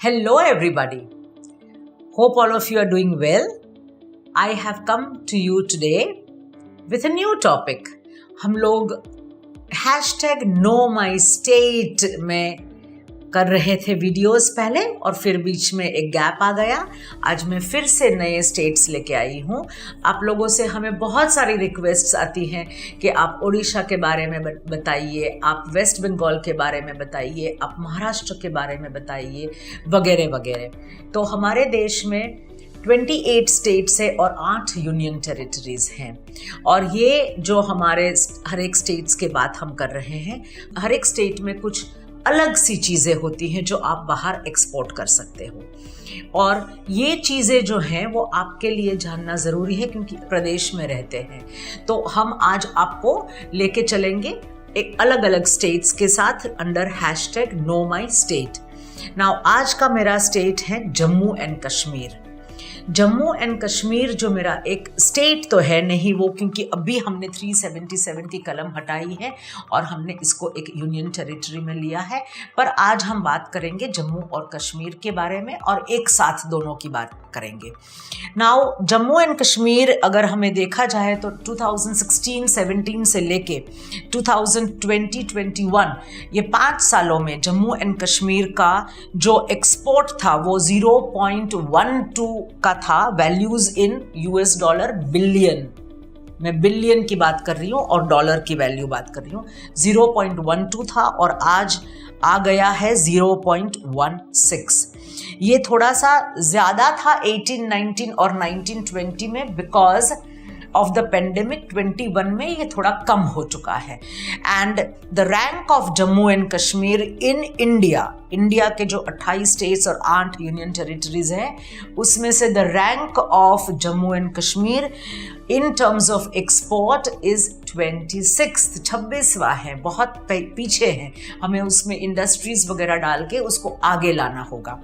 Hello everybody. Hope all of you are doing well. I have come to you today with a new topic. हम लोग #KnowMyState में कर रहे थे videos पहले और फिर बीच में एक गैप आ गया। आज मैं फिर से नए स्टेट्स लेके आई हूँ। आप लोगों से हमें बहुत सारी रिक्वेस्ट्स आती हैं कि आप उड़ीसा के बारे में बताइए, आप वेस्ट बंगाल के बारे में बताइए, आप महाराष्ट्र के बारे में बताइए, वगैरह वगैरह। तो हमारे देश में 28 स्टेट्स है और 8 यूनियन टेरिटरीज हैं। और ये जो हमारे हर एक स्टेट्स के बात हम कर रहे हैं, हर एक स्टेट में कुछ अलग सी चीज़ें होती हैं जो आप बाहर एक्सपोर्ट कर सकते हो। और ये चीज़ें जो हैं वो आपके लिए जानना ज़रूरी है क्योंकि प्रदेश में रहते हैं। तो हम आज आपको लेके चलेंगे एक अलग अलग स्टेट्स के साथ अंडर #KnowMyState। नाउ आज का मेरा स्टेट है जम्मू एंड कश्मीर। जम्मू एंड कश्मीर जो मेरा एक स्टेट तो है नहीं वो, क्योंकि अभी हमने 377 की कलम हटाई है और हमने इसको एक यूनियन टेरिटरी में लिया है। पर आज हम बात करेंगे जम्मू और कश्मीर के बारे में और एक साथ दोनों की बात करेंगे। नाउ जम्मू एंड कश्मीर अगर हमें देखा जाए तो 2016-17 से लेके 2020-21 ये 5 सालों में जम्मू एंड कश्मीर का जो एक्सपोर्ट था वो 0.12 का था, values in US dollar billion. मैं बिलियन की बात कर रही हूँ और डॉलर की वैल्यू बात कर रही हूँ। 0.12 था और आज आ गया है 0.16। ये थोड़ा सा ज़्यादा था 18-19 और 19-20 में, बिकॉज ऑफ द पेंडेमिक 21 में ये थोड़ा कम हो चुका है। And the rank of Jammu and Kashmir in India के जो 28 स्टेट्स और 8 यूनियन टेरिटरीज हैं उसमें से the rank of Jammu and Kashmir in terms of export is 26वां है, बहुत पीछे हैं। हमें उसमें इंडस्ट्रीज वगैरह डाल के उसको आगे लाना होगा।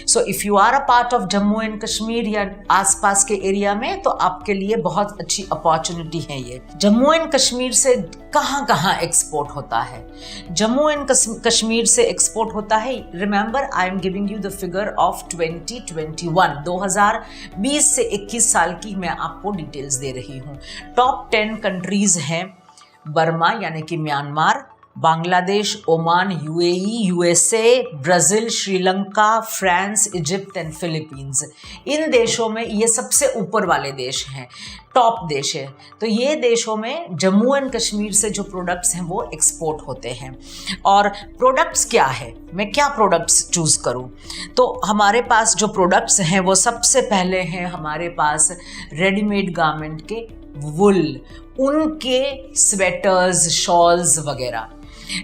So if you are a part of Jammu and Kashmir या आसपास के एरिया में तो आपके लिए बहुत अच्छी अपॉर्चुनिटी है ये। जम्मू एंड कश्मीर से कहाँ कहाँ एक्सपोर्ट होता है? जम्मू एंड कश्मीर से एक्सपोर्ट होता है, remember I am giving you the figure of 2021, 2020 से 21 साल की मैं आपको डिटेल्स दे रही हूँ। टॉप 10 कंट्रीज हैं बर्मा यानी कि Myanmar, Bangladesh, Oman, UAE, USA, Brazil, Sri Lanka, France, Egypt and Philippines. इन देशों में ये सबसे ऊपर वाले देश हैं, टॉप देश है। तो ये देशों में जम्मू एंड कश्मीर से जो प्रोडक्ट्स हैं वो एक्सपोर्ट होते हैं। और प्रोडक्ट्स क्या है, मैं क्या प्रोडक्ट्स चूज़ करूं? तो हमारे पास जो प्रोडक्ट्स हैं वो सबसे पहले हैं हमारे पास रेडीमेड गारमेंट के वुल, उनके स्वेटर्स, शॉल्स वगैरह।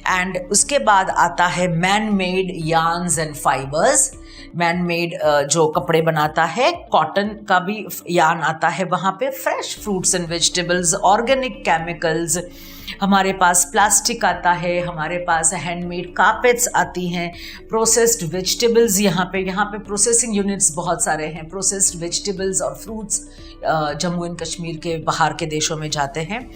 एंड उसके बाद आता है man made yarns and fibres. Man made जो कपड़े बनाता है, कॉटन का भी यार्न आता है वहाँ पे, fresh fruits and vegetables, organic chemicals, हमारे पास प्लास्टिक आता है, हमारे पास हैंडमेड कारपेट्स आती हैं, प्रोसेस्ड वेजिटेबल्स, यहाँ पे प्रोसेसिंग यूनिट्स बहुत सारे हैं। प्रोसेस्ड वेजिटेबल्स और फ्रूट्स जम्मू एंड कश्मीर के बाहर के देशों में जाते हैं।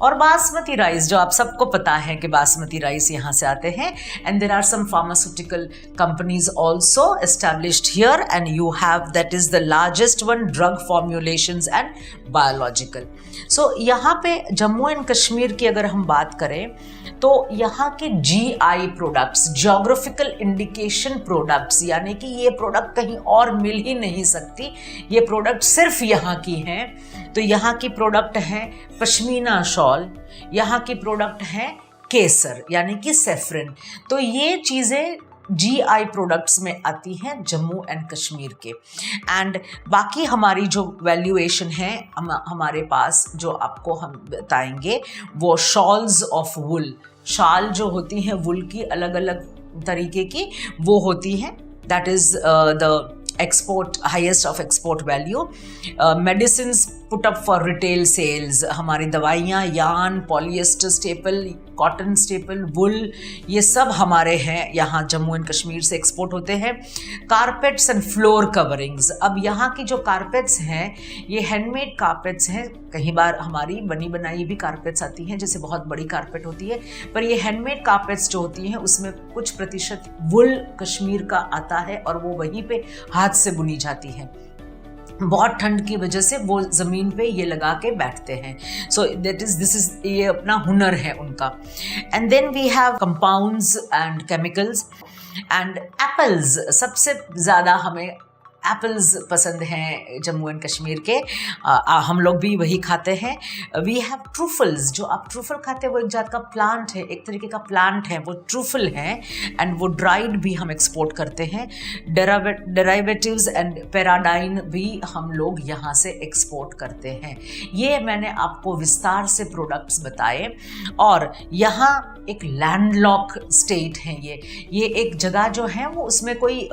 और बासमती राइस, जो आप सबको पता है कि बासमती राइस यहाँ से आते हैं। And there are some pharmaceutical companies also established here and you have that is the largest one, drug formulations and biological. So यहाँ पे जम्मू एंड कश्मीर की अगर हम बात करें तो यहाँ के GI products, geographical indication products, यानी कि ये प्रोडक्ट कहीं और मिल ही नहीं सकती, ये प्रोडक्ट सिर्फ यहाँ की हैं। तो यहाँ की प्रोडक्ट है पश्मीना शॉल, यहाँ की प्रोडक्ट है केसर यानी कि सेफ्रन। तो ये चीज़ें GI प्रोडक्ट्स में आती हैं जम्मू एंड कश्मीर के। एंड बाकी हमारी जो वैल्यूएशन है हमारे पास, जो आपको हम बताएंगे, वो शॉल्स ऑफ वुल, शाल जो होती हैं वुल की अलग अलग तरीके की वो होती हैं, that is the export, highest of export value. Medicines put up for retail sales. हमारी दवाइयाँ, yarn, polyester staple, cotton staple, wool, ये सब हमारे हैं यहाँ जम्मू एंड कश्मीर से एक्सपोर्ट होते हैं। कारपेट्स एंड फ्लोर कवरिंग्स, अब यहाँ की जो कारपेट्स हैं ये हैंडमेड कारपेट्स हैं। कई बार हमारी बनी बनाई भी कारपेट्स आती हैं, जैसे बहुत बड़ी कारपेट होती है, पर ये हैंडमेड कारपेट्स जो होती हैं उसमें कुछ प्रतिशत वुल कश्मीर का आता है और वो वहीं पे हाथ से बुनी जाती है। बहुत ठंड की वजह से वो ज़मीन पे ये लगा के बैठते हैं। सो दिस इज ये अपना हुनर है उनका। And then we have compounds and chemicals and apples. सबसे ज़्यादा हमें एप्पल्स पसंद हैं जम्मू एंड कश्मीर के, हम लोग भी वही खाते हैं। वी हैव ट्रूफल्स, जो आप ट्रूफल खाते हैं वो एक जात का प्लांट है, एक तरीके का प्लांट है, वो ट्रूफल है एंड वो ड्राइड भी हम एक्सपोर्ट करते हैं। डेराइवेटिव्स एंड पैराडाइन भी हम लोग यहाँ से एक्सपोर्ट करते हैं। ये मैंने आपको विस्तार से प्रोडक्ट्स बताए। और यहाँ एक लैंडलॉक स्टेट है ये एक जगह जो है वो उसमें कोई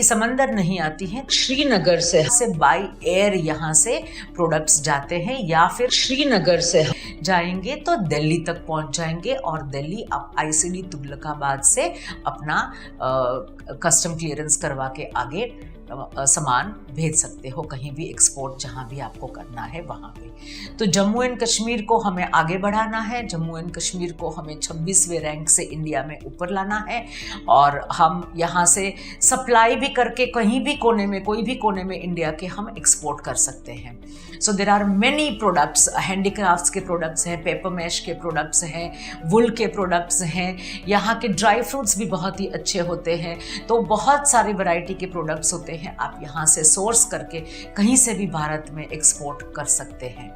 समंदर नहीं आती है। श्रीनगर से बाय एयर यहाँ से प्रोडक्ट्स जाते हैं, या फिर श्रीनगर से जाएंगे तो दिल्ली तक पहुँच जाएंगे और दिल्ली आप ICD तुगलकाबाद से अपना कस्टम क्लियरेंस करवा के आगे सामान भेज सकते हो, कहीं भी एक्सपोर्ट जहाँ भी आपको करना है वहाँ पे। तो जम्मू एंड कश्मीर को हमें आगे बढ़ाना है, जम्मू एंड कश्मीर को हमें 26वें रैंक से इंडिया में ऊपर लाना है और हम यहाँ से सप्लाई भी करके कहीं भी कोने में, कोई भी कोने में इंडिया के हम एक्सपोर्ट कर सकते हैं। So there are many products, handicrafts के प्रोडक्ट्स हैं, पेपर मैश के प्रोडक्ट्स हैं, वुल के प्रोडक्ट्स हैं, यहाँ के ड्राई फ्रूट्स भी बहुत ही अच्छे होते हैं। तो बहुत सारी वैरायटी के प्रोडक्ट्स होते हैं, आप यहाँ से सोर्स करके कहीं से भी भारत में एक्सपोर्ट कर सकते हैं।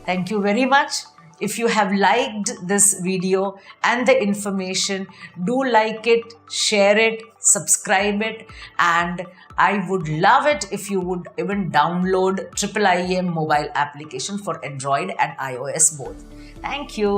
Thank you very much. If you have liked this video and the information, do like it, share it, subscribe it, and I would love it if you would even download IIIM mobile application for Android and iOS both. Thank you.